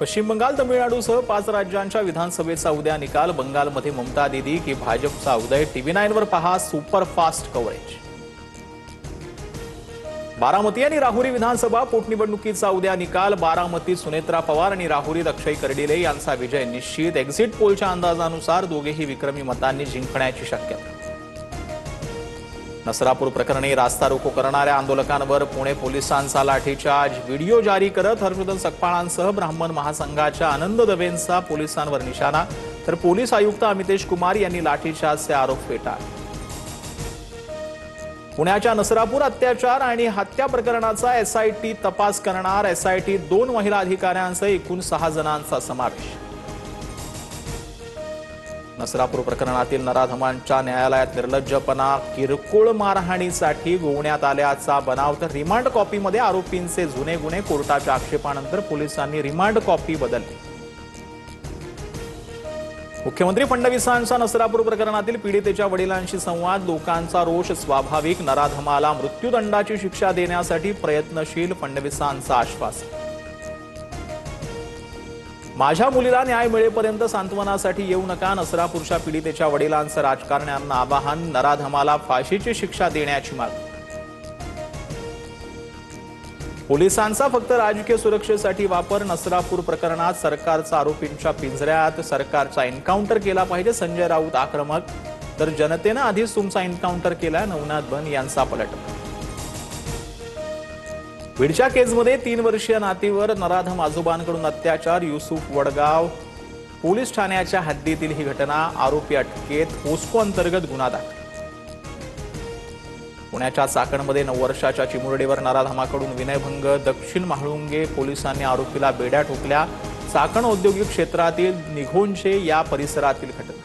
पश्चिम बंगाल, तमिळनाडूसह 5 राज्यांच्या विधानसभेचा उद्या निकाल। बंगालमध्ये ममता दीदी की भाजपचा उदय। TV9 वर पहा सुपरफास्ट कव्हरेज। बारामती आणि राहुरी विधानसभा पोटनिवडणुकीचा उद्या निकाल। बारामती सुनेत्रा पवार आणि राहुरीत अक्षय कर्डिले यांचा विजय निश्चित। एक्झिट पोलच्या अंदाजानुसार दोघेही विक्रमी मतांनी जिंकण्याची शक्यता। नसरापूर प्रकरणी रास्ता रोको करणाऱ्या आंदोलकांवर पुणे पोलिसांचा लाठीचार्ज। व्हिडिओ जारी करत हर्षवर्धन सकपाळांसह ब्राह्मण महासंघाच्या आनंद दवेंचा पोलिसांवर निशाणा, तर पोलीस आयुक्त अमितेश कुमार यांनी लाठीचार्जचे आरोप फेटाळले। पुण्याच्या नसरापूर अत्याचार आणि हत्या प्रकरणाचा SIT तपास करणार। SITत 2 महिला अधिकाऱ्यांसह एकूण 6 जणांचा समावेश। नसरापूर प्रकरणातील नराधमांच्या न्यायालयात निर्लज्जपणा, किरकोळ मारहाणीसाठी गोवण्यात आल्याचा बनाव, तर रिमांड कॉपीमध्ये आरोपींचे जुने गुन्हे। कोर्टाच्या आक्षेपानंतर पोलिसांनी रिमांड कॉपी बदलली। मुख्यमंत्री फडणवीसांचा नसरापूर प्रकरणातील पीडितेच्या वडिलांशी संवाद। लोकांचा रोष स्वाभाविक, नराधमाला मृत्यूदंडाची शिक्षा देण्यासाठी प्रयत्नशील, फडणवीसांचं आश्वासन। माझ्या मुलीला न्याय मिळेपर्यंत सांत्वनासाठी येऊ नका, नसरापूरच्या पीडितेच्या वडिलांचं राजकारण्यांना आवाहन। नराधमाला फाशीची शिक्षा देण्याची मागणी। पोलिसांचा फक्त राजकीय सुरक्षेसाठी वापर। नसरापूर प्रकरणात सरकारचा आरोपींच्या पिंजऱ्यात। सरकारचा एन्काउंटर केला पाहिजे, संजय राऊत आक्रमक, तर जनतेनं आधीच तुमचा एन्काउंटर केला, नवनाथ बन यांचा पलटवार। बीडच्या केसमध्ये 3 वर्षीय नातीवर नराधम आजोबांकडून अत्याचार। युसुफ वडगाव पोलीस ठाण्याच्या हद्दीतील ही घटना। आरोपी अटकेत, पोस्को अंतर्गत गुन्हा दाखल। पुण्याच्या चाकणमध्ये 9 वर्षाच्या चिमुरडीवर नराधमाकडून विनयभंग। दक्षिण म्हाळुंगे पोलिसांनी आरोपीला बेड्या ठोकल्या। चाकण औद्योगिक क्षेत्रातील निघोंचे या परिसरातील घटना।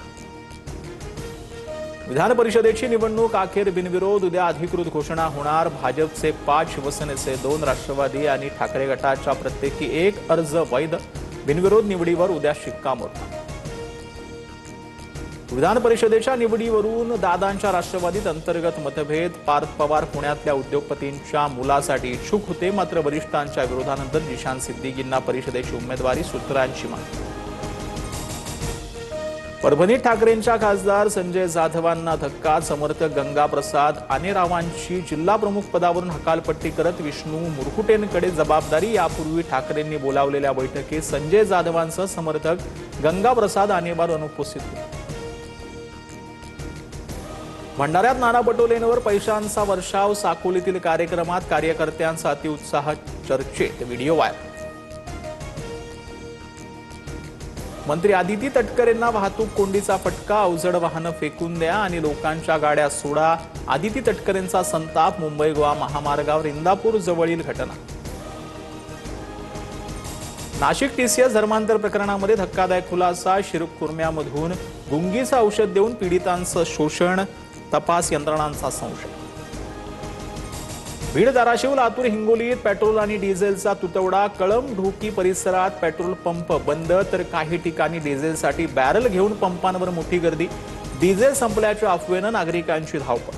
विधान परिषदेची निवडणूक अखेर बिनविरोध। उद्या अधिकृत घोषणा होणार। भाजपचे 5, शिवसेनेचे 2, राष्ट्रवादी आणि ठाकरे गटाच्या प्रत्येकी 1 अर्ज वैध। बिनविरोध निवडीवर उद्या शिक्कामोर्तब। विधान परिषदेच्या निवडीवरून दादांच्या राष्ट्रवादीत अंतर्गत मतभेद। पार्थ पवार पुण्यातल्या उद्योगपतींच्या मुलासाठी इच्छुक होते, मात्र वरिष्ठांच्या विरोधानंतर जिशान सिद्दीकींना परिषदेची उमेदवारी, सूत्रांची मागणी। परभणीत ठाकरेंच्या खासदार संजय जाधवांना धक्का। समर्थक गंगाप्रसाद आनेरावांची जिल्हा प्रमुख पदावरून हकालपट्टी करत विष्णू मुरकुटेंकडे जबाबदारी। यापूर्वी ठाकरेंनी बोलावलेल्या बैठकीत संजय जाधवांसह समर्थक गंगाप्रसाद आनेवार अनुपस्थित होते। भंडाऱ्यात नाना पटोलेंवर पैशांचा वर्षाव। साकोलीतील कार्यक्रमात कार्यकर्त्यांचा अतिउत्साह चर्चेत, व्हिडिओ व्हायरल। मंत्री आदिती तटकरेंना वाहतूक कोंडीचा फटका। अवजड वाहनं फेकून द्या आणि लोकांच्या गाड्या सोडा। आदिती तटकरेंचा संताप। मुंबई गोवा महामार्गावर इंदापूर जवळील घटना। नाशिक TCS धर्मांतर प्रकरणामध्ये धक्कादायक खुलासा। शिरकुर्म्यामधून गुंगीचं औषध देऊन पीडितांचं शोषण, तपास यंत्रणांचा संशय। बीड, धाराशिव, लातूर, हिंगोलीत पेट्रोल आणि डिझेलचा तुटवडा। कळंब, ढोकी परिसरात पेट्रोल पंप बंद, तर काही ठिकाणी डिझेलसाठी बॅरल घेऊन पंपांवर मोठी गर्दी। डिझेल संपल्याच्या अफवेनं नागरिकांची धावपळ।